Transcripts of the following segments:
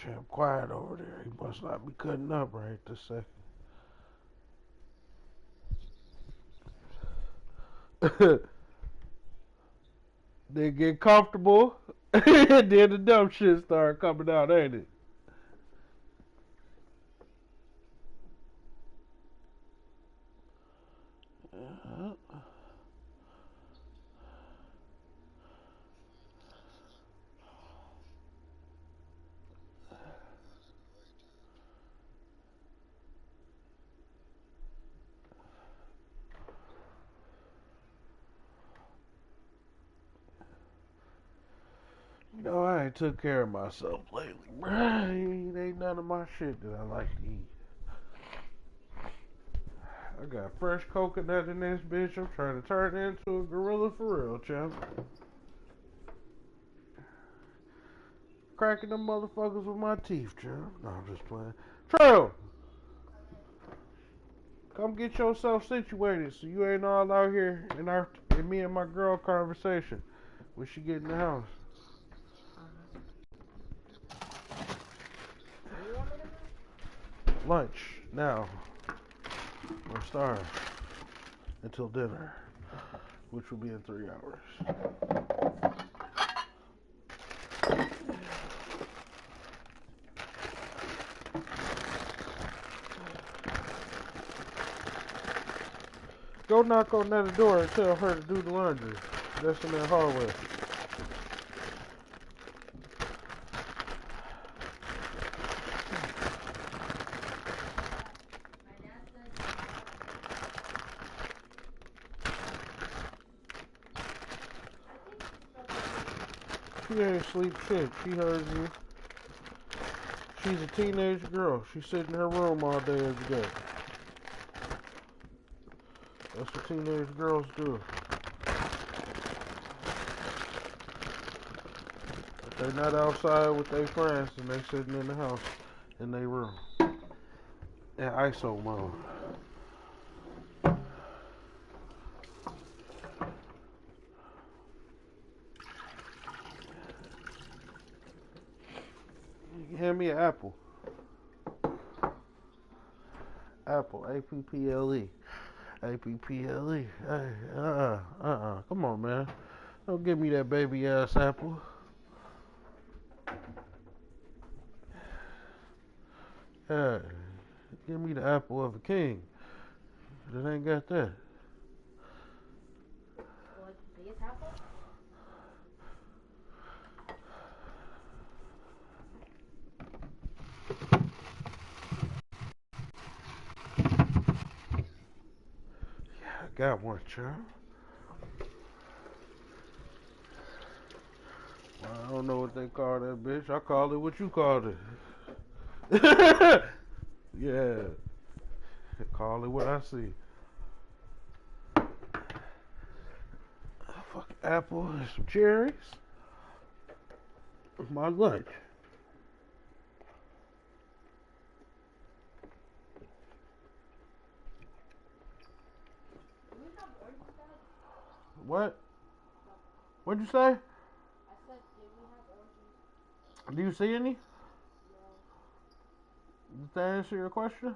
Champ, quiet over there. He must not be cutting up right this second. They get comfortable, and then the dumb shit start coming out, ain't it? Uh, I ain't took care of myself lately, bruh. It ain't none of my shit that I like to eat. I got fresh coconut in this bitch. I'm trying to turn it into a gorilla for real, champ. Cracking them motherfuckers with my teeth, champ. No, I'm just playing. Trail, come get yourself situated so you ain't all out here in me and my girl conversation when she get in the house. Lunch now. We're starved until dinner, which will be in 3 hours. Go knock on that door and tell her to do the laundry. That's in that hallway. She ain't sleep shit. She heard you. She's a teenage girl. She sit in her room all day every day. That's what teenage girls do. If they not outside with their friends and they sitting in the house in their room. In ISO mode. Hand me an apple. Apple. A-P-P-L-E. A-P-P-L-E. Hey, come on, man. Don't give me that baby ass apple. Hey, give me the apple of a king. It ain't got that. I got one, child. Well, I don't know what they call that bitch. I call it what you called it. Yeah. Call it what I see. Fuck apple and some cherries. My lunch. What? What'd you say? Do you see any? Did that answer your question?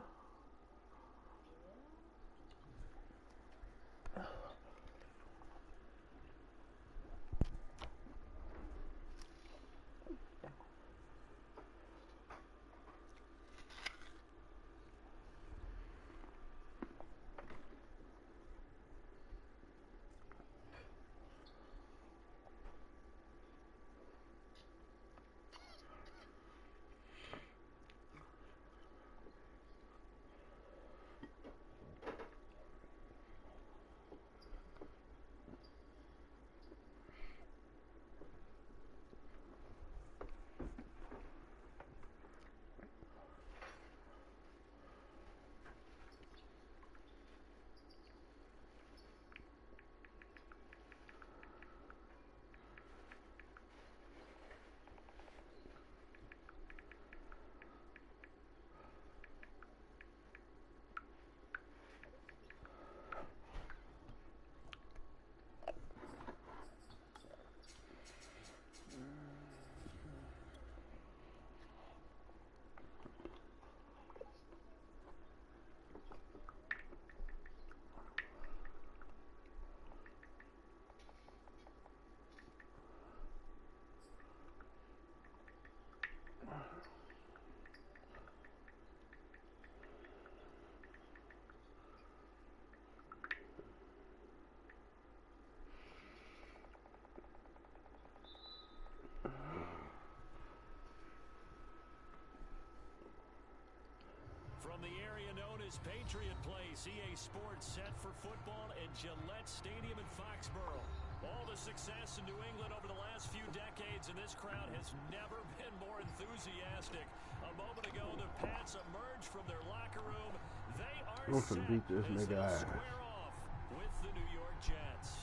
It's Patriot Place, EA Sports, set for football at Gillette Stadium in Foxborough. All the success in New England over the last few decades, and this crowd has never been more enthusiastic. A moment ago, the Pats emerged from their locker room. They are set beat this as nigga they ass. square off with the New York Jets.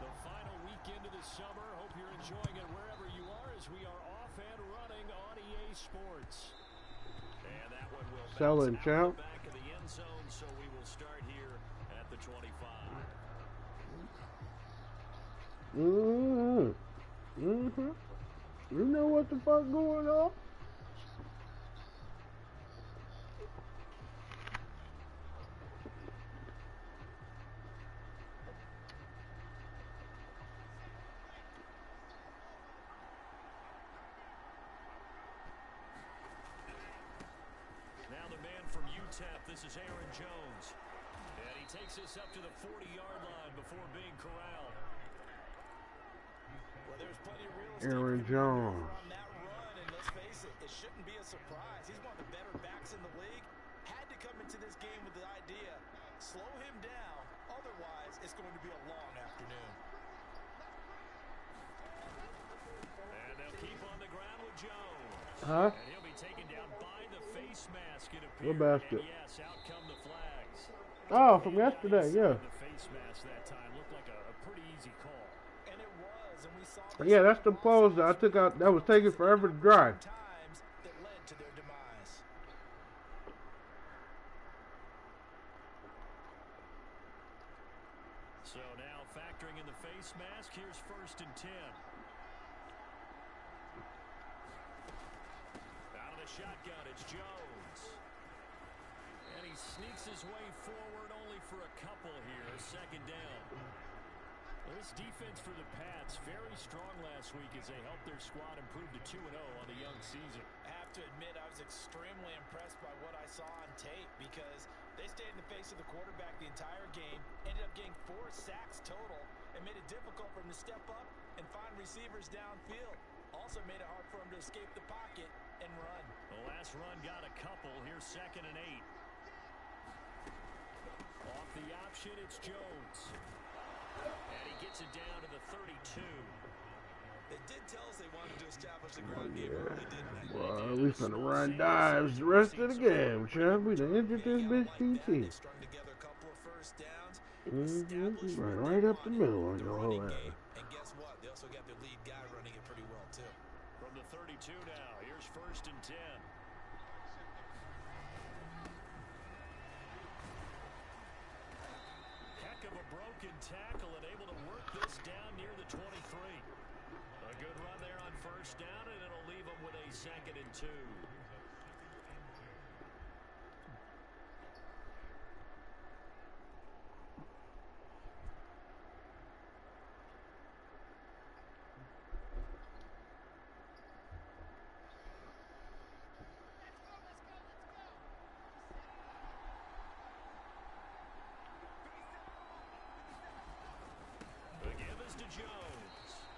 The final weekend of the summer. Hope you're enjoying it wherever you are as we are off and running on EA Sports. And that one will Selling, bounce out champ. the back of the end zone, so we will start here at the 25. You know what the fuck going on? Now the man from UTEP, this is Aaron Jones. And he takes us up to the 40-yard line before being corralled. Well, there's plenty of real estate Aaron Jones. on that run, and let's face it, it shouldn't be a surprise. He's one of the better backs in the league. Had to come into this game with the idea, slow him down, otherwise it's going to be a long afternoon. And they'll keep on the ground with Jones. Huh? And he'll be taken down by the face mask, it appears. What basket? And yes, out come the flags. Oh, from yesterday, yeah. The face mask that time looked like a pretty easy call. And it was, and we saw Yeah, that's the pose that I took out. That was taking forever to dry. times that led to their demise. So now factoring in the face mask, here's 1st and 10. Out of the shotgun, it's Jones. And he sneaks his way forward only for a couple here, 2nd down. This defense for the Pats, very strong last week as they helped their squad improve to 2-0 on the young season. I have to admit, I was extremely impressed by what I saw on tape because they stayed in the face of the quarterback the entire game, ended up getting 4 sacks total, and made it difficult for him to step up and find receivers downfield. Also made it hard for him to escape the pocket and run. The last run got a couple. Here's 2nd and 8. Off the option, it's Jones. And he gets it down to the 32. They did tell us they wanted to establish the ground game early, didn't they? Well, we finna run dives the rest of the game, champ. We done injured this bitch TT. Strung together a couple of first downs. Right up the middle on your whole ass. And guess what? They also got their lead guy running it pretty well, too. From the 32 now, here's 1st and 10. Heck of a broken tackle and able to work this down near the 23. A good run there on 1st down, and it'll leave them with a 2nd and 2. The give is to Jones.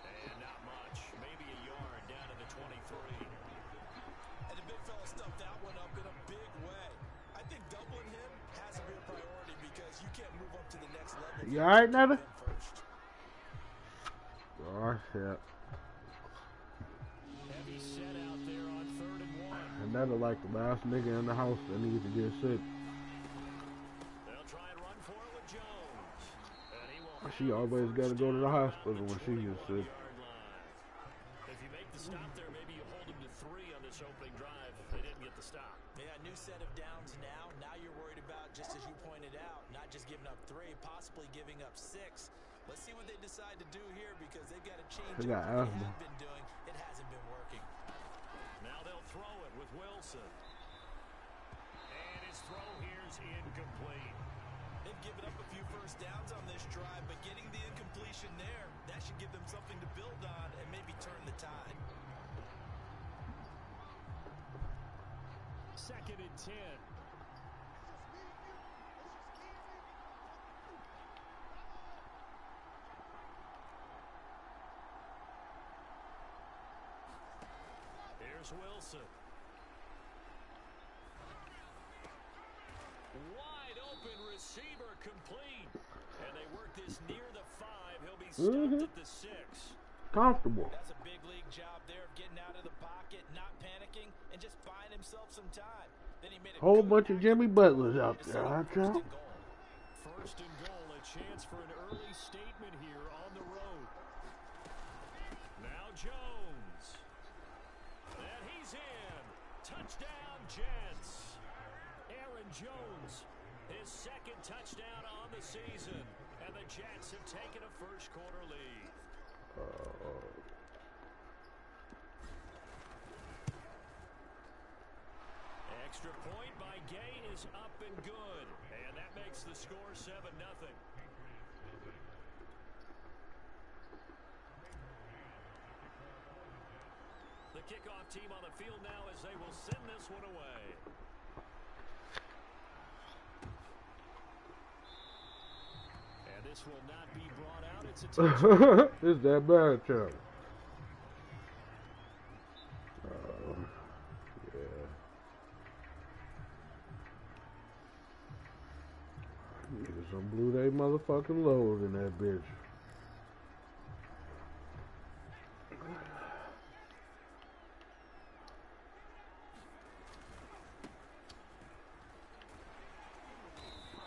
And not much. Maybe a yard down to the 23. And the big fella stuffed that one up in a big way. I think doubling him has to be a priority because you can't move up to the next level. You alright, Netta? First. Oh, shit. Heavy set out there on 3rd and 1. And Netta like the last nigga in the house that needs to get sick. They'll try and run for it with Jones. And he will She always gotta go to the hospital when she gets sick. If you make the stop there, maybe you hold him to 3 on this opening drive. They didn't get the stop. Yeah, new set of downs now. Now you're worried about, just as you pointed out, not just giving up 3, possibly giving up 6. Let's see what they decide to do here because they've got to change They got what they asthma. have been doing. It hasn't been working. Now they'll throw it with Wilson. And his throw here's incomplete. They've given up a few first downs on this drive, but getting the incompletion there, that should give them something to build on and maybe turn the tide. 2nd and 10. Here's Wilson. Wide open receiver complete. And they work this near the 5. He'll be stopped at the 6. Comfortable. That's a big league job there of getting out of the pocket, not panicking, and just buying himself some time. Then he made a Whole bunch of Jimmy Butlers out there, huh, Chop? First and goal, a chance for an early statement here on the road. Now Jones. And he's in. Touchdown, Jets. Aaron Jones, his second touchdown on the season. And the Jets have taken a first quarter lead. Extra point by Gay is up and good. And that makes the score 7-0. The kickoff team on the field now as they will send this one away. And this will not be brought out. It's a touchdown. It's that bad, Chop. Yeah. Some blew they motherfucking load in that bitch.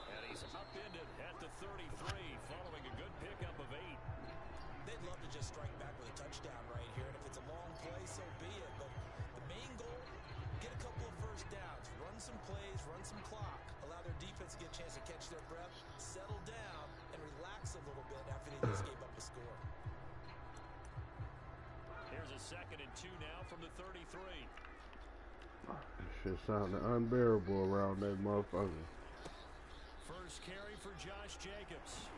And he's upended at the 33 following a good pickup of 8. They'd love to just strike back with a touchdown right here, and if it's a long play, so be it. But the main goal, get a couple of first downs, run some plays, run some clock, allow their defense to get a chance to catch their breath, settle down, and relax a little bit after they just gave up a score. Here's a 2nd and 2 now from the 33. This shit sounded unbearable around that motherfucker. First carry for Josh Jacobs.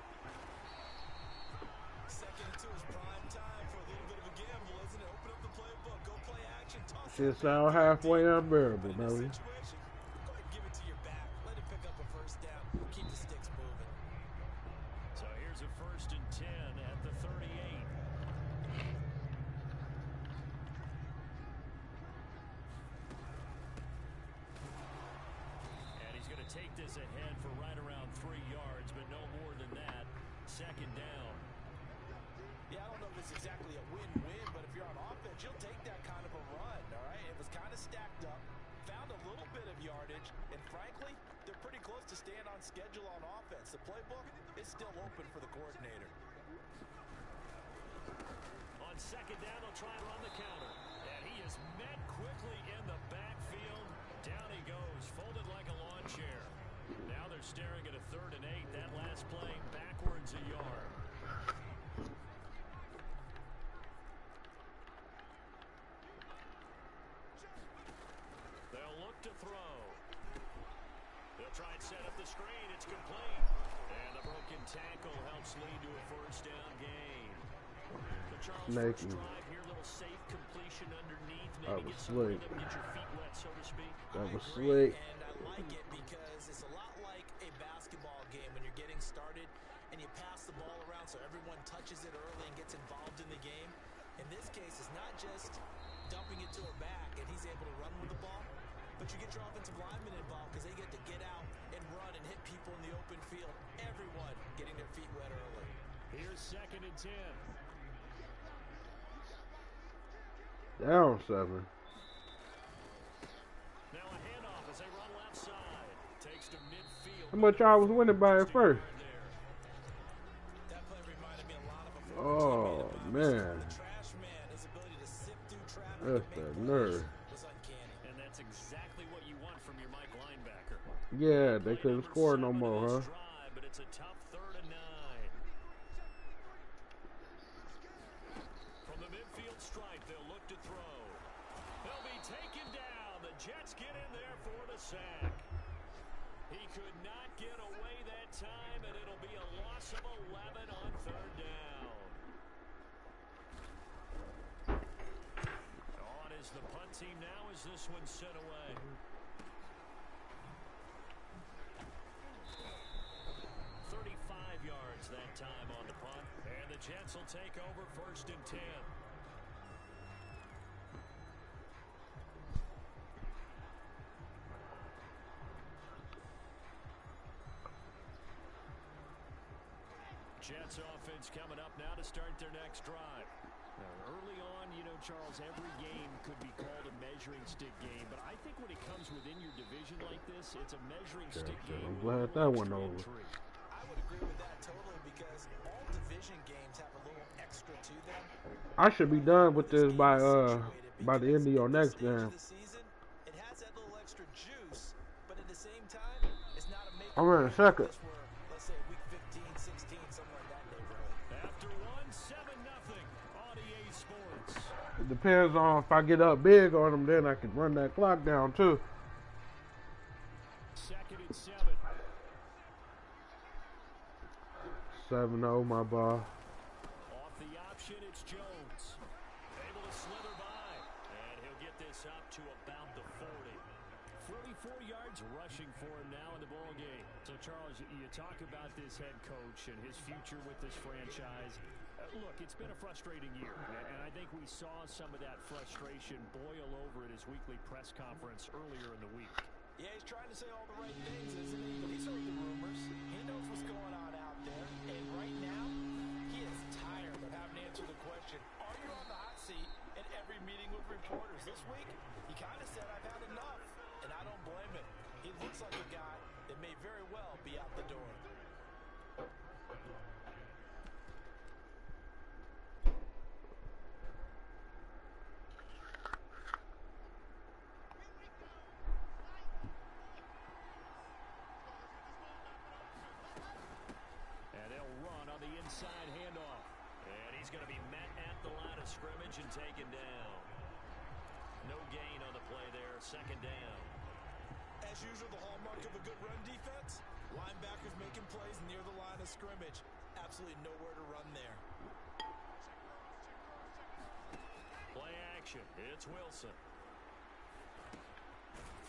2nd and 2 is prime time for a little bit of a gamble, isn't it? Open up the playbook, go play action, toss Shit sound halfway unbearable, But in baby. this situation, go ahead and give it to your back. Let it pick up a first down. Keep the sticks moving. So here's a 1st and 10 at the 38. And he's going to take this ahead for right around 3 yards, but no more than that. 2nd down. Yeah, I don't know if it's exactly a win-win, but if you're on offense, you'll take that kind of a run, all right? It was kind of stacked up, found a little bit of yardage, and frankly, they're pretty close to staying on schedule on offense. The playbook is still open for the coordinator. On 2nd down, they'll try and run the counter. And he is met quickly in the backfield. Down he goes, folded like a lawn chair. Now they're staring at a 3rd and 8. That last play backwards a yard. They'll look to throw. They'll try and set up the screen. It's complete. And the broken tackle helps lead to a first down gain. So Charles, first drive here, little safe completion underneath. Maybe get some rhythm, get your feet wet, so to speak. That was slick. And I like it because it's a lot like a basketball game when you're getting started and you pass the ball around so everyone touches it early and gets involved in the game. In this case, it's not just dumping it to a back and he's able to run with the ball, but you get your offensive linemen involved because they get to get out and run and hit people in the open field. Everyone getting their feet wet early. Here's 2nd and 10. Down 7. Now a handoff as they run left side. Takes to midfield. How much I was winning by at first? That play reminded me a lot of a Oh, man. The trash man, his ability to sift through traffic That's and the make nerve. plays was uncanny. And that's exactly what you want from your Mike linebacker. Yeah, they Play couldn't number score no 7 more, of huh? this drive, but it's a tough 3rd and 9. From the midfield stripe, they'll look to throw. They'll be taken down. The Jets get in there for the sack. He could not get away that time, and it'll be a loss of 11 on 3rd down. On is the punt team now as this one's sent away. 35 yards that time on the punt. And the Jets will take over 1st and 10. Jets offense coming up now to start their next drive. Now, early on, you know, Charles, every game could be called a measuring stick game, but I think when it comes within your division like this, it's a measuring stick game. I'm glad that one over. I would agree with that totally because all division games have a little extra to them. I should be done with this by the end of your next game. It has that little extra juice, but at the same time, it's not a make I'm in a second. Let's say week 15, 16, something like that neighborhood. After 1-7-0 on EA Sports. It depends on if I get up big on them, then I can run that clock down too. 2nd and 7. 7-0, my ball. Off the option, it's Jones. Able to slither by. And he'll get this up to about the 40. 44 yards rushing for him now in the ball game. So, Charles, you talk about this head coach and his future with this franchise. Look, it's been a frustrating year, and I think we saw some of that frustration boil over at his weekly press conference earlier in the week. Yeah, he's trying to say all the right things, isn't he? But he's heard the rumors. He knows what's going on out there. And right now, he is tired of having to answer the question, are you on the hot seat at every meeting with reporters? This week, he kind of said, I've had enough. And I don't blame him. He looks like a guy that may very well be out the door. Inside handoff. And he's going to be met at the line of scrimmage and taken down. No gain on the play there. 2nd down. As usual, the hallmark of a good run defense, linebackers making plays near the line of scrimmage. Absolutely nowhere to run there. Play action. It's Wilson.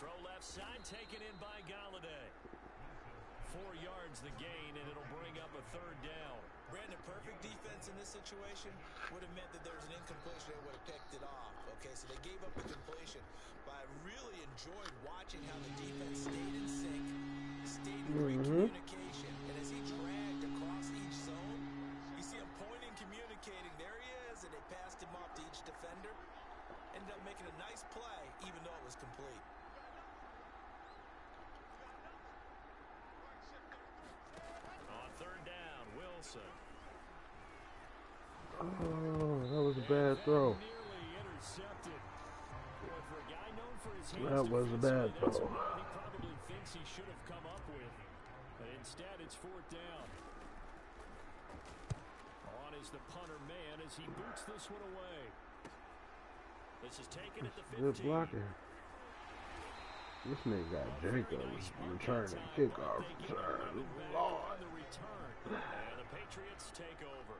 Throw left side, taken in by Galladay. 4 yards the gain, and it'll bring up a 3rd down. Brandon, perfect defense in this situation would have meant that there was an incompletion. They would have picked it off. Okay, so they gave up the completion. But I really enjoyed watching how the defense stayed in sync, stayed in great communication. And as he dragged across each zone, you see him pointing, communicating. There he is, and they passed him off to each defender. Ended up making a nice play, even though it was complete. On 3rd down, Wilson. Oh, that was a bad throw. That was a bad throw. He probably thinks he should have come up with. But instead, it's 4th down. On is the punter man as he boots this one away. This is taken at the 15. Good blocking. This nigga got Jacobs returning kickoff return. Lord. And the Patriots take over.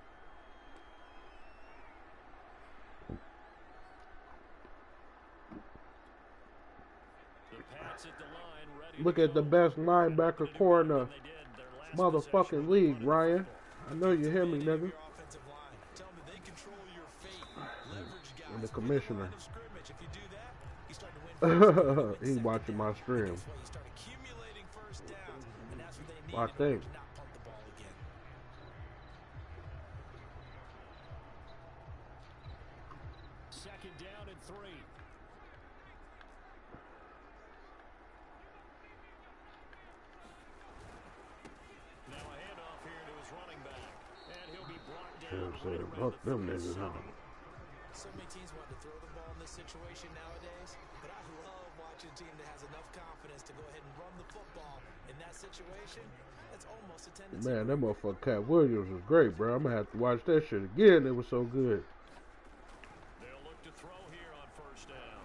The Pats at the line, ready. Look at the best linebacker core in the motherfucking league, Ryan. I know you hear me, nigga. And the commissioner. He watching my stream. I think. Second down and 3. Now a handoff here to his running back. And he'll be brought down. Fuck them niggas, huh? So many teams want to throw the ball in this situation nowadays, but I love watching a team that has enough confidence to go ahead and run the football in that situation. That's almost a tendency. Man, that motherfucker Cat Williams was great, bro. I'm gonna have to watch that shit again. It was so good. They'll look to throw here on 1st down.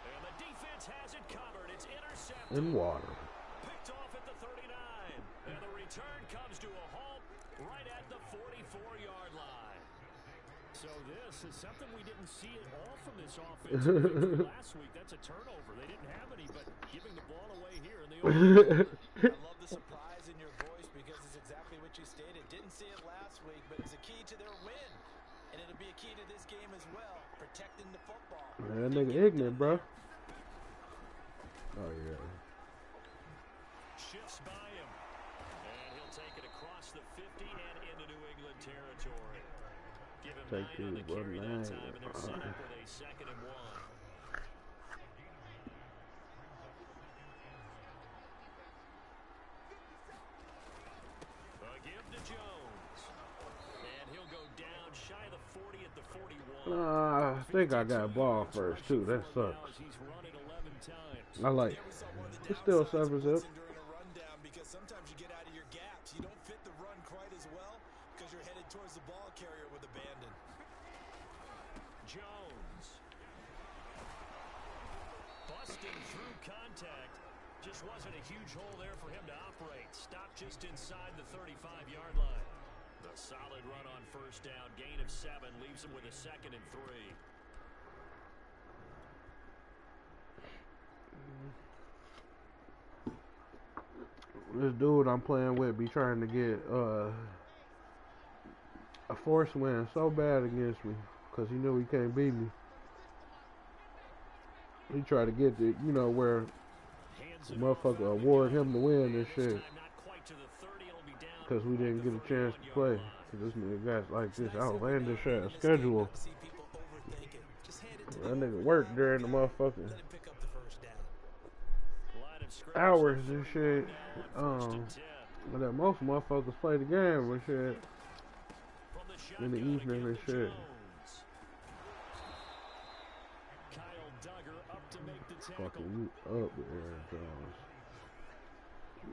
And the defense has it covered. It's intercepted. In water. Picked off at the 39. And the return comes to a halt right at the 44-yard line. So this is something we didn't see at all from this offense last week. That's a turnover. They didn't have any, but giving the ball away here in the open. I love the surprise in your voice because it's exactly what you stated. Didn't see it last week, but it's a key to their win. And it'll be a key to this game as well, protecting the football. Man, that nigga ignorant, bro. Oh, yeah. Shifts by him. And he'll take it across Take on the two, carry that 1-9. time, and they're set up with a 2nd and 1. A give to Jones. And he'll go down shy of the 40 at the 41. I think I got ball first too. That sucks. He's run it 11 times. I like. It's still 7-zip. During a rundown, because sometimes you get out of your gaps. You don't fit the run quite as well because you're headed towards the ball carrier with abandon. Jones. Busting through contact. Just wasn't a huge hole there for him to operate. Stopped just inside the 35-yard line. The solid run on first down. Gain of 7 leaves him with a 2nd and 3. This dude I'm playing with be trying to get a force win so bad against me because he knew he can't beat me. He tried to get the, you know, where the motherfucker award him to win this shit because we didn't get a chance to play. This nigga got like this outlandish schedule. That nigga worked during the motherfucking hours and shit. But that most motherfuckers play the game and shit in the evening and shit. Fucking you up with Aaron Jones.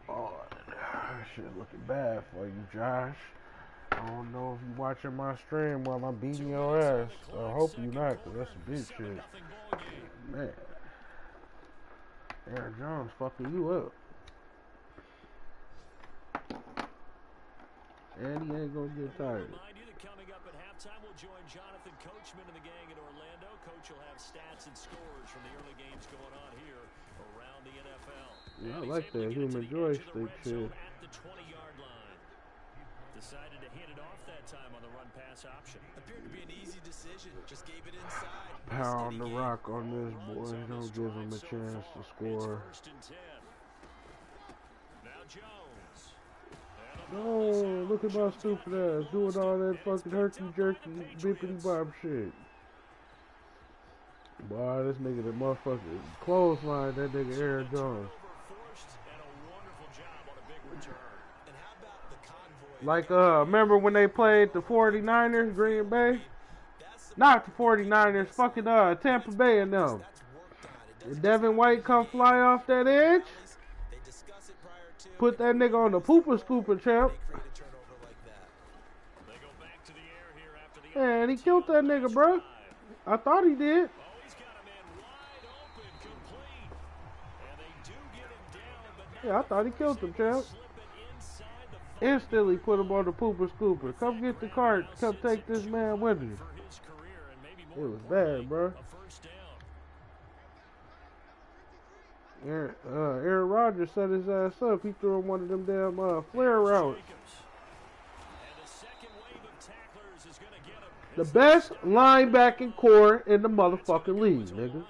Oh, that shit looking bad for you, Josh. I don't know if you watching my stream while I'm beating your ass. I hope you not, because that's some big shit. Man. Aaron Jones fucking you up. And he ain't gonna get tired. Remind you that coming up at halftime, we'll join Jonathan Coachman and the gang in Orlando. Coach will have stats and scores from the early games going on here around the NFL. Yeah, I like that human joystick shit. At the 20-yard line. Decided to hit it off that time on the run-pass option. Appeared to be an easy decision. Just gave it inside. Pound the rock on this boy. Don't give him a chance to score. Now Jones. No, look at my stupid ass doing all that fucking herky-jerky, bippity-bop shit. Boy, this nigga, the motherfucker, clothesline that nigga Aaron Jones. Like, remember when they played the 49ers, Green Bay? Not the 49ers, fucking, Tampa Bay and them. Did Devin White come fly off that edge? Put that nigga on the pooper scooper, champ. Man, he killed that nigga, bro. I thought he did. Yeah, I thought he killed him, champ. Instantly put him on the pooper scooper. Come get the cart. Come take this man with you. It was bad, bro. Aaron Rodgers set his ass up. He threw him one of them damn flare routes. The best linebacking core in the motherfucking league, nigga.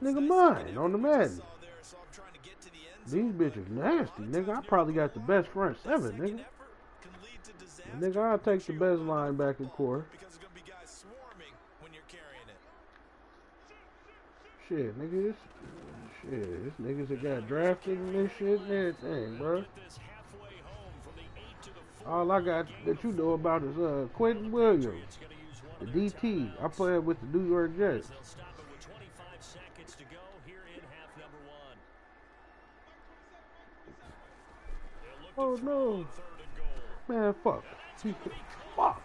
Nigga mine on the Madden. These bitches nasty, nigga. I probably got the best front seven, nigga. Nigga, I'll take the best linebacking core. Shit, nigga, this niggas that got drafted and this shit and everything, bro. All I got that you know about is Quentin Williams, the DT. I play with the New York Jets. Oh no, man, fuck. Fuck.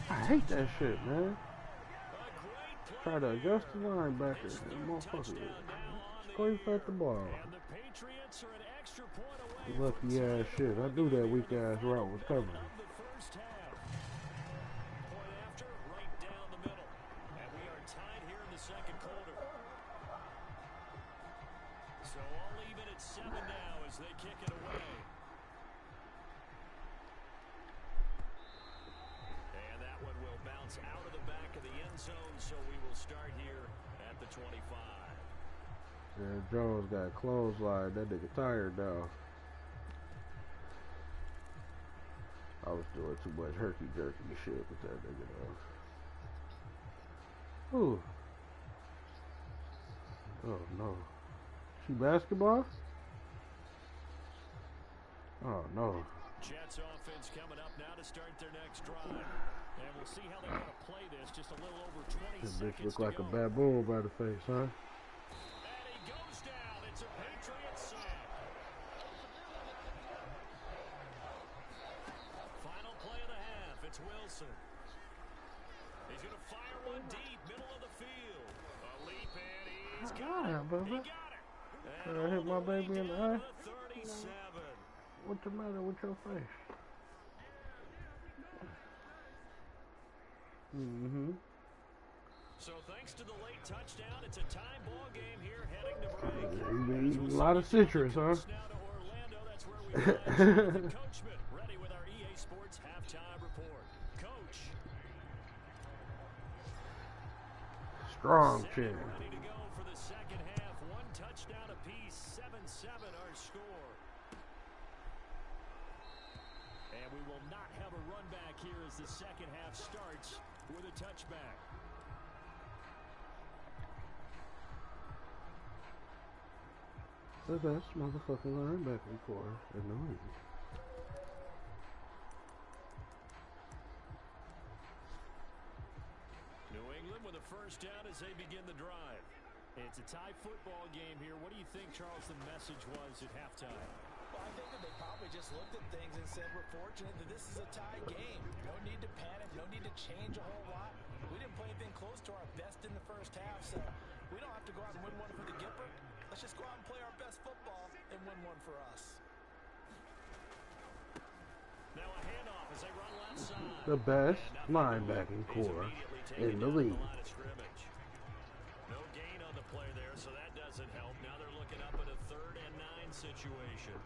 I hate that shit, man. Try to adjust the linebacker. Motherfucker. Scrape at the ball. Lucky ass shit. I knew that weak ass route was coming. So all even at 7 now as they kick it away. And that one will bounce out of the back of the end zone, so we will start here at the 25. Yeah, Jones got clothesline. That nigga tired now. I was doing too much herky-jerky shit with that nigga, though. Ooh. Oh, no. She basketball? Oh, no. Jets offense coming up now to start their next drive. And we'll see how they want to play this. Just a little over 20 This seconds bitch look to like go. a baboon by the face, huh? And he goes down. It's a Patriots sack. Final play of the half. It's Wilson. He's going to fire one deep, middle of the field. A leap, and he's got it. He got it. And I hit my baby in the eye. 37. What's the matter with your face? Mm-hmm. So thanks to the late touchdown, it's a time ball game here heading to break. You eating a lot of citrus, huh? Now to Orlando, that's where we find Coach Schmidt ready with our EA Sports halftime report. Coach. Strong chin. Ready to go for the second half. One touchdown apiece, 7-7 our score. And we will not have a run back here as the second half starts with a touchback. The best motherfucking linebacker core in the league. New England with a first down as they begin the drive. It's a tie football game here. What do you think, Charles, the message was at halftime? Well, I think that they probably just looked at things and said, we're fortunate that this is a tie game. No need to panic, no need to change a whole lot. We didn't play anything close to our best in the first half, so we don't have to go out and win one for the Gipper. Let's just go out and play our best football and win one for us. Now a handoff as they run left side. The best linebacking core in the league. No gain on the play there, so that doesn't help. Now they're looking up at a 3rd and 9 situation.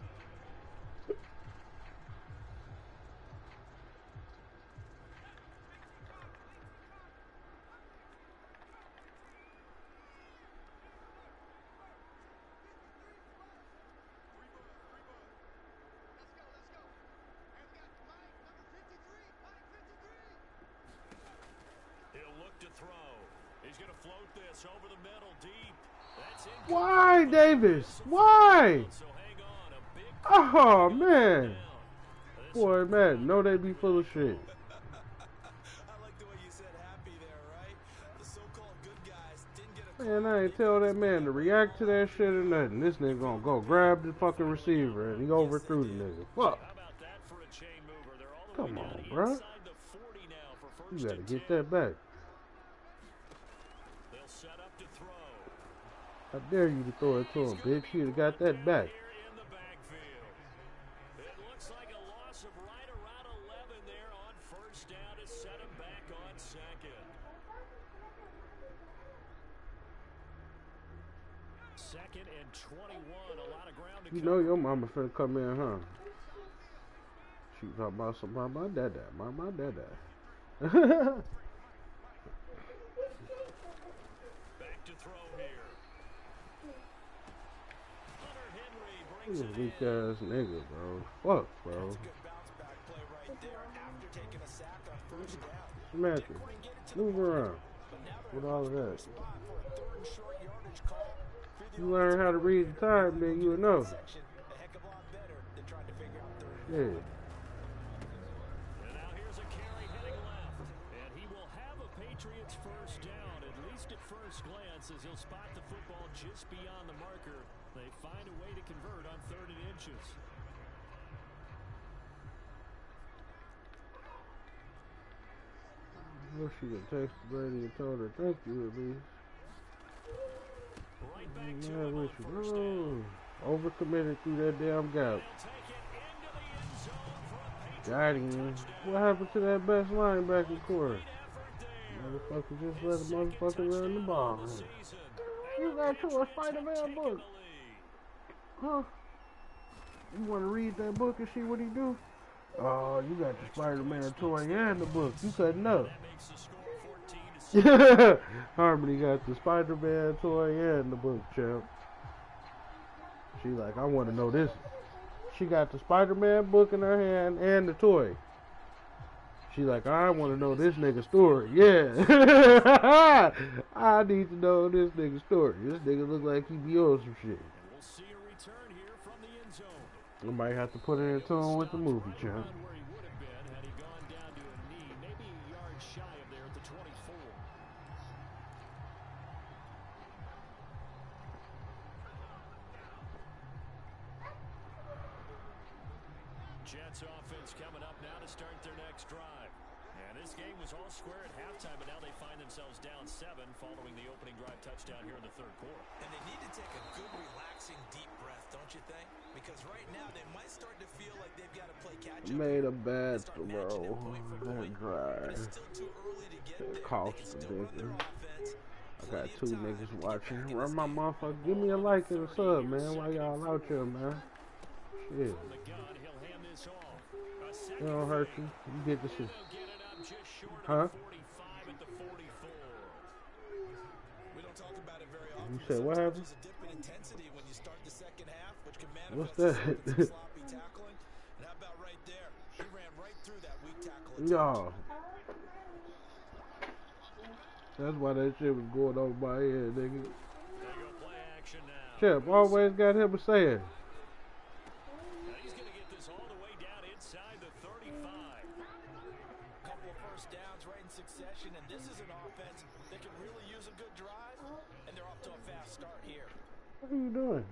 To throw. He's going to float this over the middle deep. That's it. Why, Davis? Why? So hang on. A big Oh, man. Boy, man, know they be full of shit. I like the way you said happy there, right? The so-called good guys didn't get a Man, I ain't tell that man to react to that shit or nothing. This nigga gonna go grab the fucking receiver and he overthrew the nigga. Fuck. How about that for a chain mover? They're all the Come way on, down bro. inside the 40 now for first You gotta and get 10. that back. They'll set up to throw. I dare you to throw it to him, bitch. You'd have got that back. Here in the backfield. It looks like a loss of right around 11 there on first down to set him back on second. Second and 21. A lot of ground to You cover. know your mama finna come in, huh? She talking about some my dada, my dada. Back to throw here. Hunter Henry brings You it weak in. ass nigga, bro. Fuck, bro. That's a good bounce back play right there after taking a sack on first down. Samantha, move around with all of that. Spot for a 3rd and short yardage call. You learn how to read the time, then you would know. Section, a heck of a lot better than trying to figure out 3rd and Yeah. And now here's a carry heading left. And he will have a Patriots first down, at least at first glance, as he'll spot the football just beyond the marker. They find a way to convert on 3rd and inches. I wish she could text Brady and told her thank you at least. Right back to Yeah, him on wish you. first down. Overcommitted through that damn gap. They'll take it into the end zone for a Patriots Got him. touchdown. What happened to that best linebacker core? Great effort there. Motherfucker just His let the second motherfucker run the touchdown ball. of the season. You And the got to a Patriots Spider-Man have taken book. the lead. Huh? You want to read that book and see what he do? Oh, you got the Spider-Man toy and the book. You couldn't know. That makes the score 14-7. Harmony got the Spider-Man toy and the book, champ. She like, I want to know this. She got the Spider-Man book in her hand and the toy. She like, I want to know this nigga's story. Yeah. I need to know this nigga's story. This nigga look like he be on some shit. And we'll see a return here from the end zone. I might have to put it in tune with the movie, champ. Where he would have been had he gone down to a knee, maybe a yard shy of there at the 24. Jets offense coming up now to start their next drive. And this game was all square at halftime, but now they find themselves down 7 following the opening drive touchdown here in the third quarter. And they need to take a good, relaxing, deep breath, don't you think? Because right now they might start to feel like they've got to play catch-up. Made a bad throw. That drive. It cost a nigga. I got 2 niggas watching. Run my motherfucker. Give me a like and a sub, man. Why y'all out here, man? Shit. It don't hurt you. You get the shit. Huh? You said what happened? What's that? Y'all. That's why that shit was going over my head, nigga. Chip always got him saying. He's going to get this all the way down inside the 35. Couple of first downs right in succession, and this is an offense that can really use a good drive, and they're off to a fast start here. What are you doing?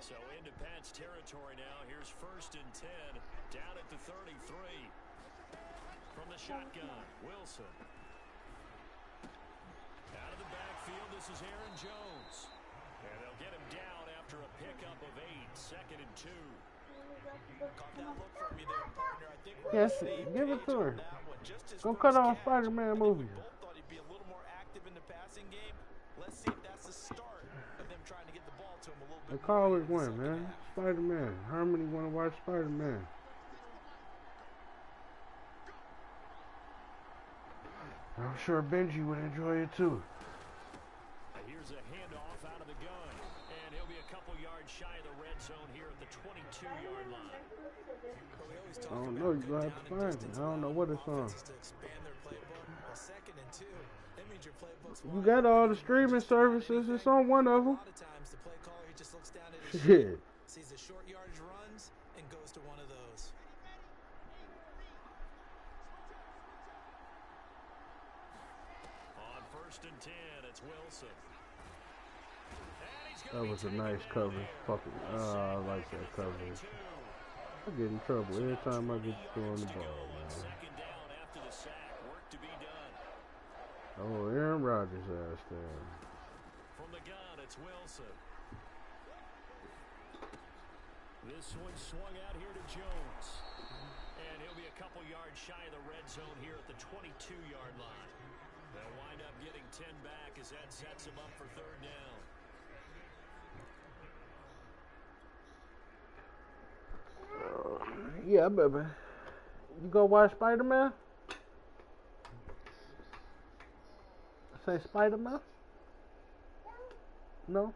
So into Pat's territory now. Here's 1st and 10, down at the 33. From the shotgun, Wilson. Out of the backfield, this is Aaron Jones. And they'll get him down after a pickup of 8, 2nd and 2. Caught that look from you there, partner. I think Yes, give it to her. Go cut on Spider-Man movie. both thought he'd be a little more active in the passing game. Let's see if that's the start of them trying to get the ball to him a little bit. The callers win, man. Spider-Man. Harmony want to watch Spider-Man. I'm sure Benji would enjoy it too. Here's a handoff out of the gun. And he'll be a couple yards shy of the red zone here at the 22-yard line. I don't know. You're going to have to find it. I don't know what it's on. You got all the streaming services. It's on one of them. Shit. Sees the short yardage runs and goes to one of those. On 1st and 10, it's Wilson. That was a nice cover. Fucking, I like that coverage. I get in trouble every time I get throwing the ball, man. Oh, Aaron Rodgers ass there. From the gun, it's Wilson. This one swung out here to Jones. And he'll be a couple yards shy of the red zone here at the 22-yard line. They'll wind up getting 10 back as that sets him up for 3rd down. Yeah, baby. You go watch Spider-Man? Say Spider-Man? No?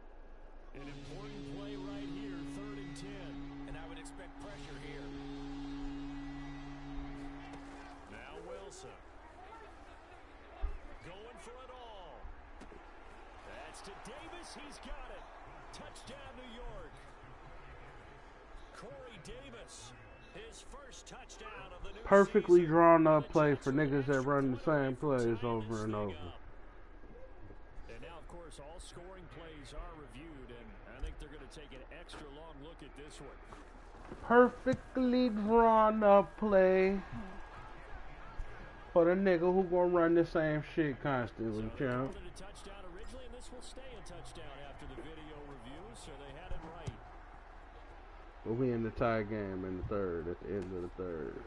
An important play right here, 3rd and 10. And I would expect pressure here. Now Wilson. Going for it all. That's to Davis. He's got it. Touchdown, New York. Corey Davis. His first touchdown of the new Perfectly season. drawn up play for niggas that run the same plays over and over. And now, of course, all scoring plays are reviewed, and I think they're going to take an extra long look at this one. Perfectly drawn up play for the nigga who gonna run the same shit constantly, champ. They called it a touchdown originally, and this will stay a touchdown after the video review, so they had it right. But we in the tie game in the 3rd, at the end of the 3rd.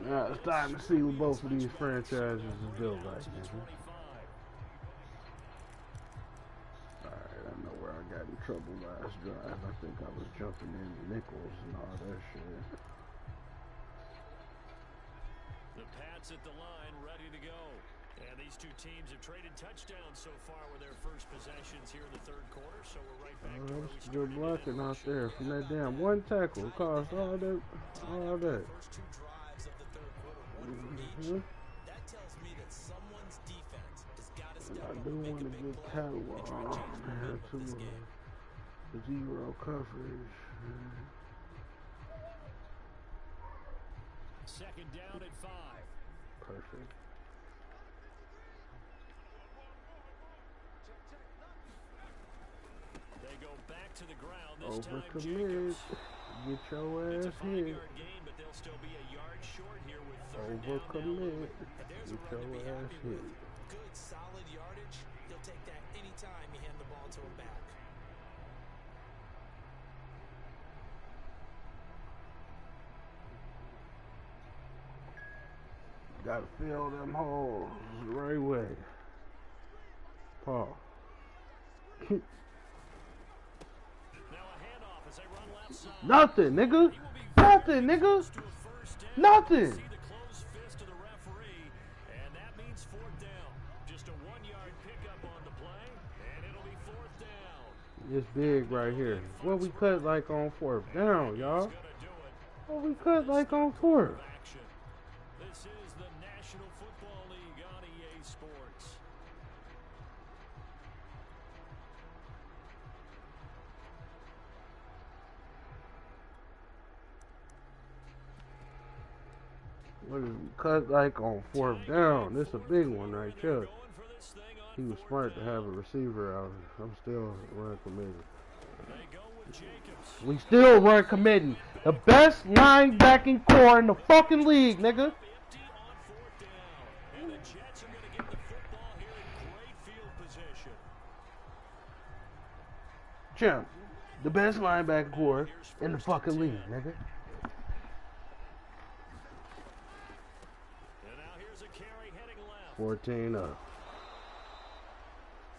Now it's time to see what both of these franchises is built like, man. Alright, I know where I got in trouble last drive. I think I was jumping in nickels and all that shit. The Pats at the line, ready to go. And these two teams have traded touchdowns so far with their first possessions here in the third quarter, so we're right back to where we started. Good blocking out there from that damn one tackle. Cost all that. First two drives of the third quarter, one for each. That tells me that someone's defense has got to step up and make a big play and try to change the momentum of this game. Zero coverage. Second down at 5. Perfect. They go back to the ground this time. Overcommit. Get your It's a ass 5-yard hit. gain, but they'll still be a yard short here with third Overcommit. And there's a Get run to be your ass happy hit. with. Good, solid yardage. He'll take that anytime you hand the ball to him back. Gotta fill them holes the right way. Paul. Now a handoff as they run left side. Nothing, nigga. He will be Nothing, very nigga. close to a first down. Nothing. See the closed fist of the referee, and that means fourth down. Just a 1-yard pickup on the play, and it'll be fourth down. It's big right here. What we cut like on fourth down, y'all? He's gonna do it. What we cut like on fourth? Action. This is the National Football League on EA Sports. What is we cut like on fourth down? This a big one right here. Going for this thing on He was fourth smart to down. have a receiver out. I'm still run committed. They go with Jacobs. We still run committing. The best linebacking core in the fucking league, nigga. Empty on fourth down. And the Jets are going to get the football here in great field position. Champ, the best linebacking core in the fucking league, nigga. And now here's a carry heading left. 14 up.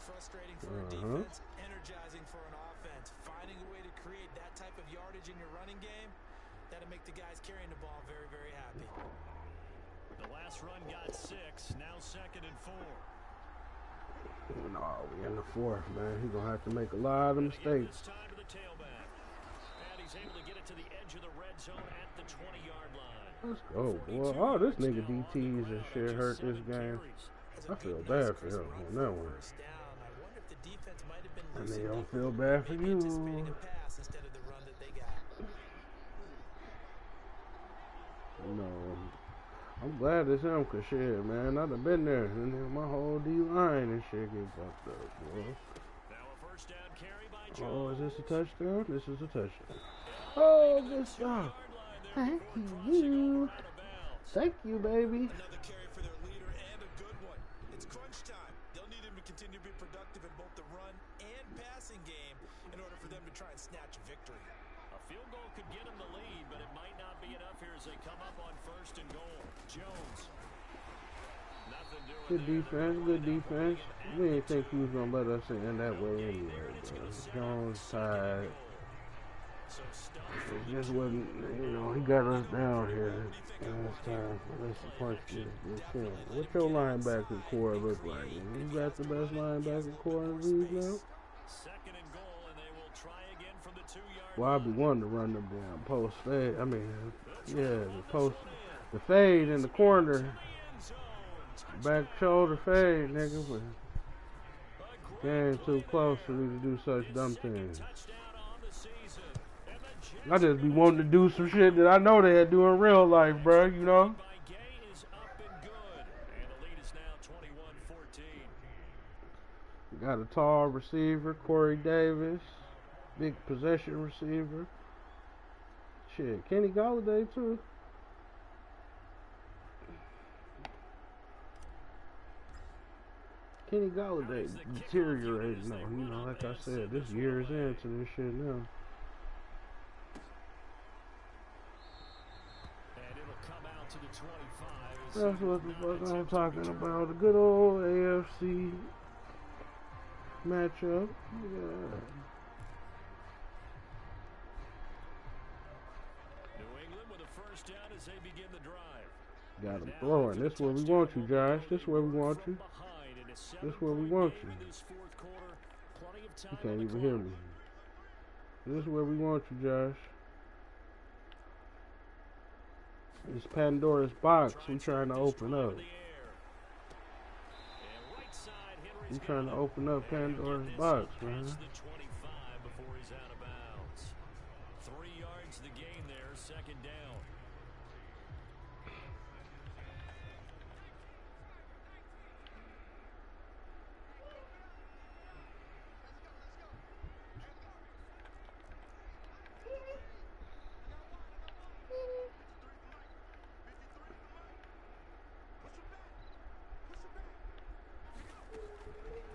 Frustrating for a defense, energizing for an offense. Finding a way to create that type of yardage in your running game, that'll make the guys carrying the ball very, very happy. The last run got 6. Now second and 4. No, we in the fourth, man. He gonna have to make a lot of mistakes. This time to the tailback. And he's able to get it to the edge of the red zone at the 20-yard line. Let's go, boy. Oh, this nigga DTs and shit hurt this game. I feel bad for him on that one. First down. I wonder if the defense might have been And they loosened don't up, feel bad for maybe you. anticipating a pass instead of the run that they got. No, I'm glad it's him, cause shit, man, I'd have been there, and then my whole D line and shit get fucked up, boy. Now a first down carry by Jones. Oh, is this a touchdown? This is a touchdown. Oh, good job. Thank you. Thank you, baby. Another carry for their leader and a good one. It's crunch time. They'll need him to continue to be productive in both the run and passing game in order for them to try and snatch a victory. A field goal could get him the lead, but it might not be enough here as they come up on first and goal. Jones. Nothing doing Good there. defense, good defense. We didn't think he was gonna let us in that way anyway, bro. Jones tied. So It just wasn't, you know, he got us down here. And it's time for us to punch this in. What your linebacker core look like? You got the best linebacker core in the league now? second and goal, and they will try again from the 2-yard Well, I'd be wanting to run them down post fade. I mean, yeah, the post, the fade in the corner, back shoulder fade, nigga. But game too close for me to do such dumb things. I just be wanting to do some shit that I know they do in real life, bro, you know? Got a tall receiver, Corey Davis, big possession receiver. Shit, Kenny Golladay too. Kenny Golladay deteriorating though, you know, like I said, this year's into this shit now. That's what the fuck I'm talking about. A good old AFC matchup. Yeah. New England with a first down as they begin the drive. Got him throwing. This is where we want you, Josh. This is where we want you. This is where we want you. You can't even hear me. This is where we want you, Josh. This Pandora's box we trying to open up. We trying to open up Pandora's box, man. 3 yards the gain there, second down.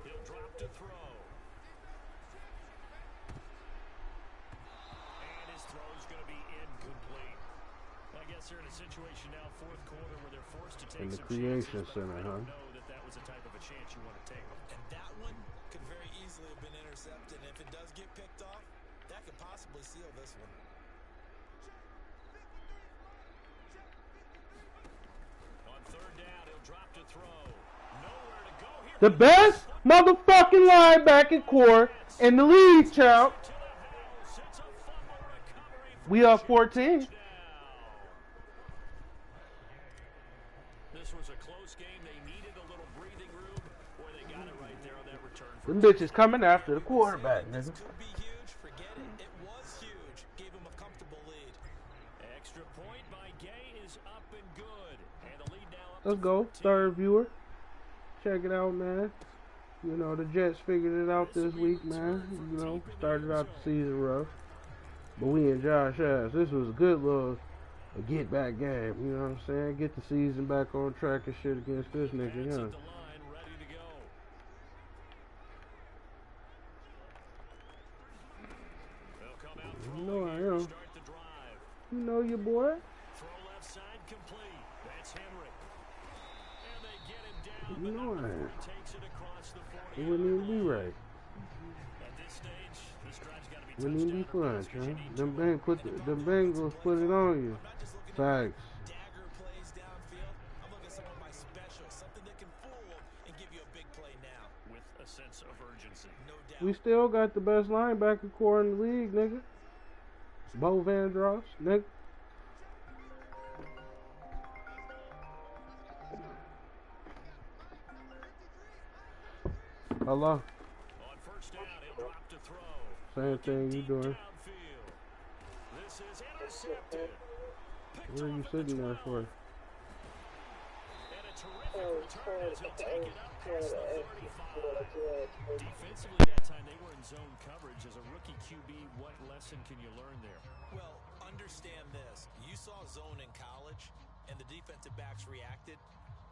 He'll drop to throw. And his throw's going to be incomplete. I guess they're in a situation now, fourth quarter, where they're forced to take In the some Creation chances, Center, but I huh? don't know that was the type of a chance you want to take. And that one could very easily have been intercepted. And if it does get picked off, that could possibly seal this one. On third down, he'll drop to throw. Nowhere to go here. The best motherfucking linebacker core in the league, child. To the house. It's a fumble recovery. We up 14. This was a close game. They needed a little breathing room, or they got it right there on that return. Them bitches coming after the quarterback, nigga. This could be huge. Forget it. It was huge. Gave him a comfortable lead. Extra point by Gay is up and good. And the lead now up Let's to go, 14. third viewer. Check it out, man. You know, the Jets figured it out this week, man. You know, started out the season rough. But we and Josh ass, this was a good little get back game. You know what I'm saying? Get the season back on track and shit against this nigga, Hands yeah. at the line, ready to go. They'll come out You know I throwing here to am. start the drive. You know your boy. Throw left side complete. That's Henry. And they get him down. You but know number I am. 4 takes it across the 40. It wouldn't even be right. At this stage, this drive's got to be Wouldn't even be touchdown or fun, bust 'cause you huh? need Them two. Bengals put it on you. I'm not just looking Facts. at dagger plays downfield. I'm looking at some of my specials, something that can fool them and give you a big play now. With a sense of urgency. No doubt. We still got the best linebacker core in the league, nigga. Bo Vandross, nigga. Hello. On first down, he'll drop to throw. Same thing you doing. Downfield. This is intercepted. Picked What are you off at the sitting there 12. for? And a terrific return as he'll take it up past the 35. Defensively that time, they were in zone coverage. As a rookie QB, what lesson can you learn there? Well, understand this. You saw zone in college, and the defensive backs reacted,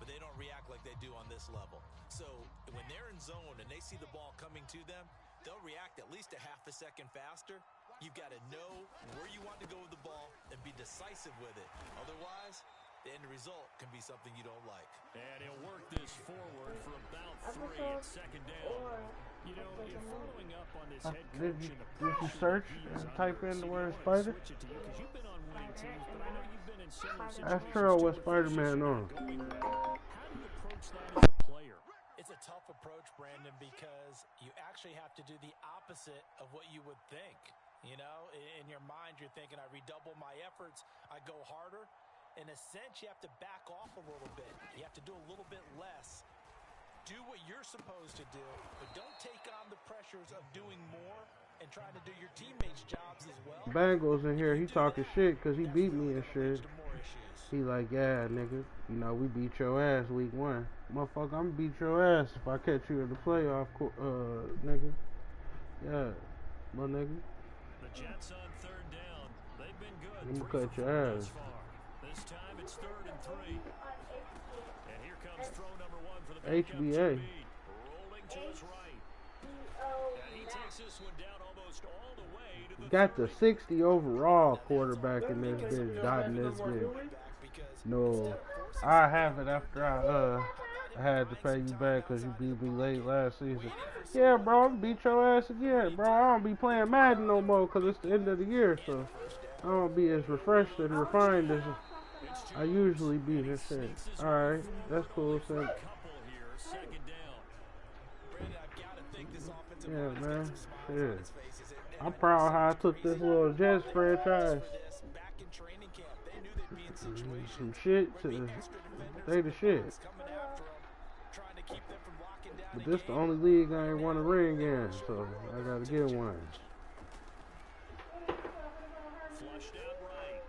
but they don't react like they do on this level. So when they're in zone and they see the ball coming to them, they'll react at least a half a second faster. You've got to know where you want to go with the ball and be decisive with it. Otherwise, the end result can be something you don't like. And he'll work this forward for about 3 at second down. You know, if following up on this head Did coach you, and the did you pressure search that he and is type under, in the see, word I wanna spider? switch it to you 'cause you've been on winning teams, but I know you've been in similar Ask situations Terrell too what with Spider-Man coaches on. not going well. How do you approach that as a player? It's a tough approach, Brandon, because you actually have to do the opposite of what you would think. You know, in your mind, you're thinking, I redouble my efforts, I go harder. In a sense, you have to back off a little bit. You have to do a little bit less. Do what you're supposed to do, but don't take on the pressures of doing more and trying to do your teammates' jobs as well. Bengals in here, he talking shit because he beat me and shit. To more issues. He like, yeah, nigga, you know, we beat your ass week 1. Motherfucker, I'm gonna beat your ass if I catch you in the playoff, nigga. Yeah, my nigga. The Jets on third down. They've been good. Let me 3 cut for your 4 ass. thus far. This time it's 3rd and 3. And here comes throw number 1 for the backup HBA. QB. Rolling to his right. And he takes this one down almost all the way to the Got the 30. 60 overall quarterback in this bitch, dotting this bitch. No, I have it after I had to pay you back because you beat me late last season. Yeah, bro, I'm beat your ass again, bro. I don't be playing Madden no more because it's the end of the year, so I don't be as refreshed and refined as I usually beat his shit. Alright, that's cool, son. Yeah, man. Shit. I'm proud how I took this little Jets franchise. Some shit to they the shit. But this the only league I ain't won a ring in, so I gotta get one. Flushed out right.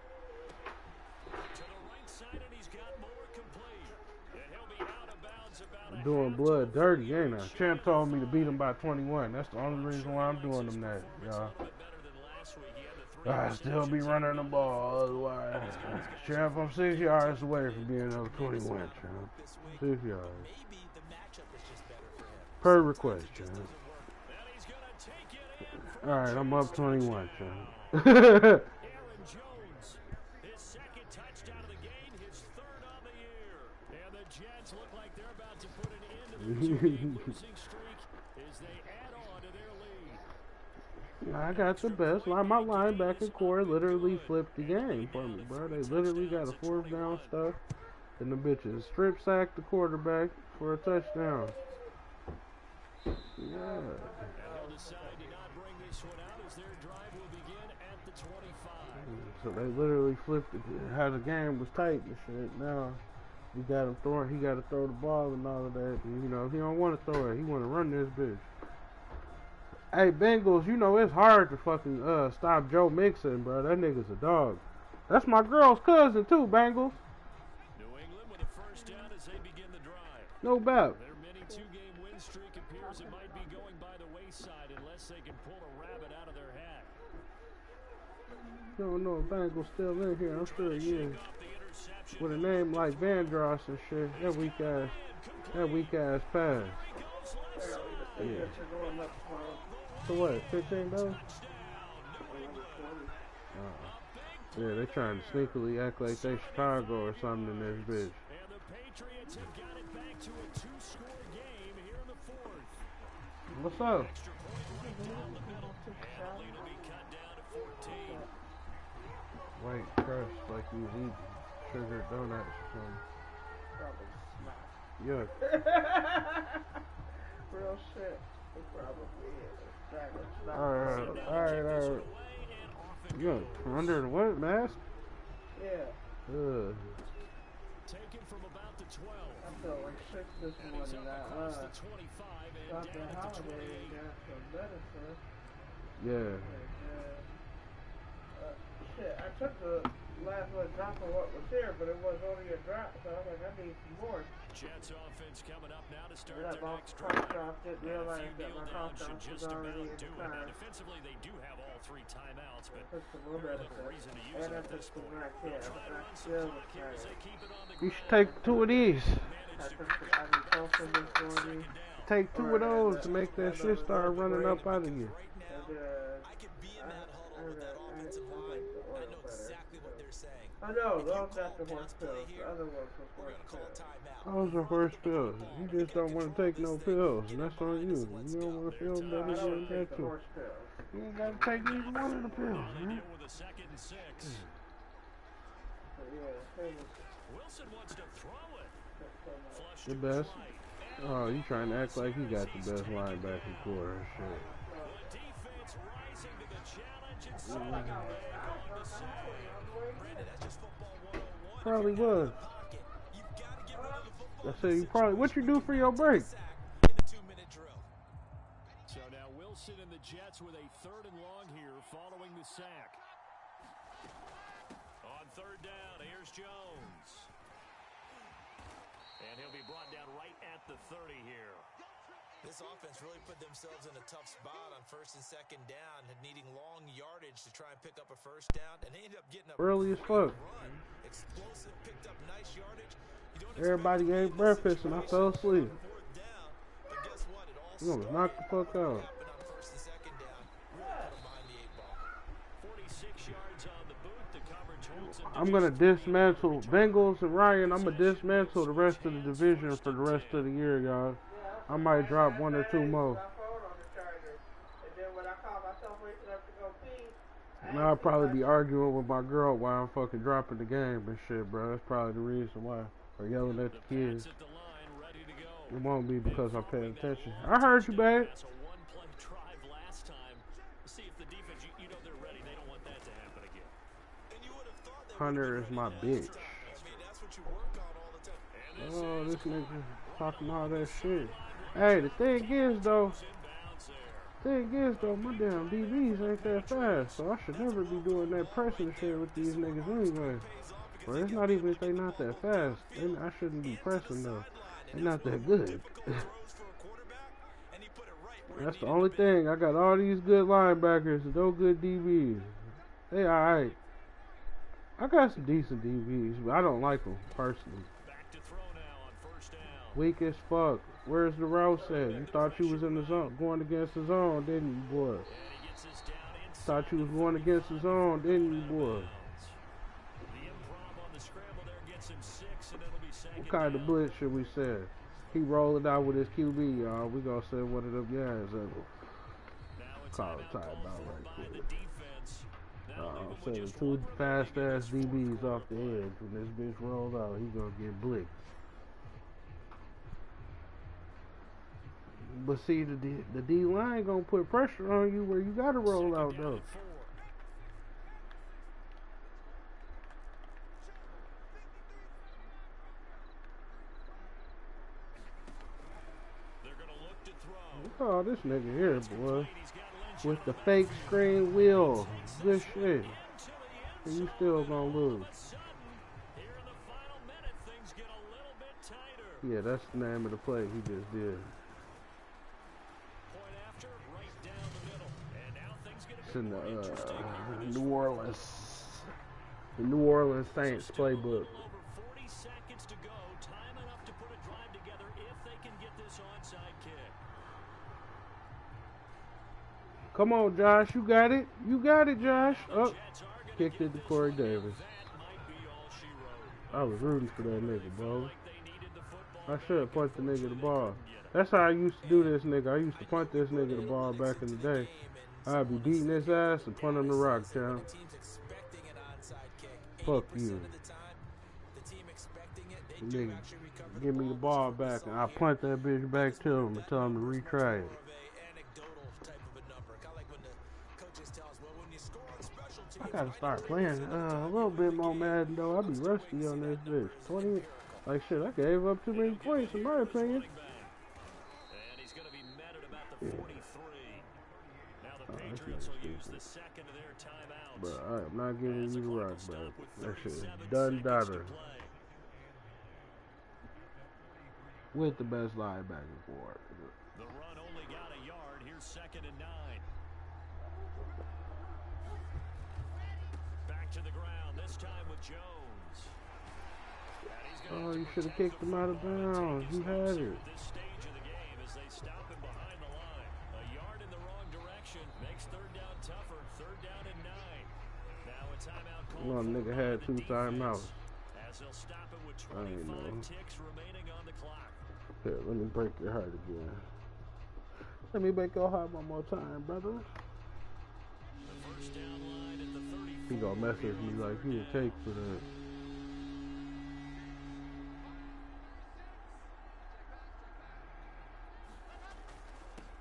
To the right side, and he's got more complete. And he'll be out of bounds about I'm doing blood dirty, ain't I? Champ told me to beat him by 21. That's the only reason why I'm doing them that, y'all. I still be running the ball otherwise. Champ, I'm 6 yards away from being over 21, champ. 6 yards. Per request, champ. Alright, I'm up 21, champ. Aaron Jones, his second touchdown of the game, his third on the year. And the Jets look like they're about to put an end to their two-game losing streak as they add on to their lead. I got the best. My linebacker core literally flipped the game for me, bro. They literally got a 4th down stuff, and the bitches strip sacked the quarterback for a touchdown. Yeah. And they'll decide to not bring this one out as their drive will begin at the 25. So they literally flipped it. How the game was tight and shit. Now we got him throwing. He got to throw the ball and all of that. And, you know, he don't want to throw it. He want to run this bitch. Hey, Bengals, you know it's hard to fucking stop Joe Mixon, bro. That nigga's a dog. That's my girl's cousin too, Bengals. New England with a first down as they begin the drive. No doubt. Their mini two-game win streak appears it might be going by the wayside unless they can pull a rabbit out of their hat. You don't know if Bengals still in here. I'm sure he is. With a name like Vandross and shit. That weak ass pass. Yeah. So what? $15? Yeah, they trying to sneakily act like they Chicago or something in this bitch. And the Patriots have got it back to a 2-score game here in the 4th. What's up? Extra point right down the middle. And the lead will be cut down to 14. White crust like you was eating sugar donuts or something. Yuck. Real shit. It probably is. Alright. Yuck. Under the what? Mask? Yeah. Taken from about the 12. I felt like sick this And he's morning. up across the 25 and Got the down at the holiday 28. and got some medicine. Yeah. Shit, I took the last one drop of what was here, but it was only a drop, so I was like, I need some more. Jets offense coming up now to start And I their bought next the drive. cough drop, didn't And a realize few that kneel my downs cough should drop just was already about in do the it. Now car. defensively they do have all 3 timeouts, but Put some more very little medicine. reason to use And it I at took this some point. right They'll here, try but to I run some still clock was here as they tired. keep it on the You ground. should take 2 of these. I took the ibuprofen this morning. Take 2 of those to make that shit start running up out of you. I could be in that huddle with that offensive line. I know exactly what they're saying. I know, If you those got call the pass horse play pills. The here, other ones was we're horse going to call pills. timeout. Those are first pills. You just don't want to take no pills, and that's on you. You don't want to feel better I than don't take that the too. horse pills. You ain't got to take either one of the pills, man. Deal with a 2nd and 6. But yeah, it was Wilson wants to throw it. Flush The to best. right. Oh, you trying to act like he got the best linebacker core and shit. The defense rising to the challenge and sending it back on the save. Brandon, that's just football 101. Probably was. You've got to get rid of the football. I said you probably. What you do for your break? In the 2-minute drill. So now Wilson and the Jets with a 3rd and long here following the sack. On 3rd down, here's Jones. And he'll be brought down right at the 30 here. This offense really put themselves in a tough spot on 1st and 2nd down, needing long yardage to try and pick up a 1st down, and they ended up getting a Early as fuck. run. Explosive, picked up nice yardage. You don't Everybody ate breakfast and I fell asleep. 4th down, but guess what? It all You gonna knock the fuck out. happened on 1st and 2nd down. Really put them behind the 8 ball. 46 yards on the boot. The coverage holds him to I'm gonna just 3. dismantle Bengals and Ryan. I'm gonna dismantle the rest of the division for the rest of the year, y'all. I might drop 1 or 2 more. My phone on the charger. And then when I call myself waking up to go pee, I And I'll probably be arguing with my girl while I'm fucking dropping the game and shit, bro. That's probably the reason why. Or yelling at the kids. It won't be because I'm paying attention. I heard you, babe. Hunter is my bitch. Oh, this nigga talking all that shit. Hey, the thing is though, my damn DBs ain't that fast, so I should never be doing that pressing shit with these niggas anyway. But it's not even if they not that fast. I shouldn't be pressing though. They're not that good. That's the only thing. I got all these good linebackers and no good DBs. They alright. I got some decent DBs, but I don't like them personally. Weak as fuck. Where's the route at? You thought you was in the zone, going against the zone, didn't you, boy? Thought you was going against the zone, didn't you, boy? What kind of blitz should we send? He rolled it out with his QB, y'all. We gonna send one of them guys at him. Call a timeout right quick. Sending two fast ass DBs off the edge. When this bitch rolled out, he gonna get blitzed. But see, the D line gonna put pressure on you where you gotta roll out though. Oh, this nigga here, boy, with the fake screen wheel, good shit. And you still gonna lose. Yeah, that's the name of the play he just did. It's in the New Orleans Saints playbook. Come on, Josh, you got it. You got it, Josh. Up, kicked it to Corey Davis. I was rooting for that nigga, bro. I should have punched the nigga the ball. That's how I used to do this nigga. I used to punt this nigga the ball back in the day. I'd be beating his ass and punting him the rock, champ. Fuck you. Nigga, give me the ball back and I punt that bitch back to him and tell him to retry it. I gotta start playing a little bit more Madden though. I be rusty on this bitch. 20, like shit, I gave up too many points in my opinion. Yeah. Now the Patriots will use the second of their timeouts. But I am not giving you the rock back. That shit is done daughter. With the best linebacker for it. The run only got a yard. Here's 2nd and 9. Back to the ground, this time with Jones. Oh, you should have kicked him out of bounds. You had it. This stage of the game as they stop him behind the line. A yard in the wrong direction makes 3rd down tougher. 3rd down and 9. Now a timeout call. Well, nigga had 2 timeouts. As they'll stop it with 25 ticks remaining on the clock. Here, let me break your heart again. Let me break your heart one more time, brother. The first down line at the 34. He gonna message me like you a cake for that.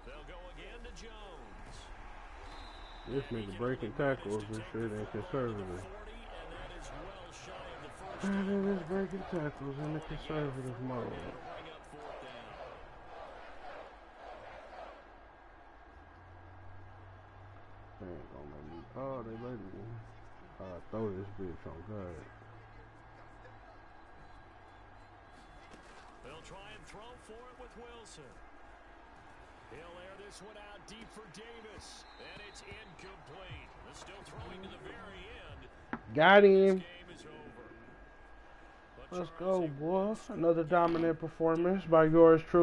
They'll go again to Jones. This nigga breaking tackles and shit ain't conservative. And it is breaking tackles in the conservative mode. They ain't gonna let me. Oh, they let me. Throw this bitch on God. They'll try and throw for it with Wilson. He'll air this one out deep for Davis. And it's incomplete. They're still throwing to the very end. Got him. This game is over. Let's go, boy. Another dominant performance by yours truly.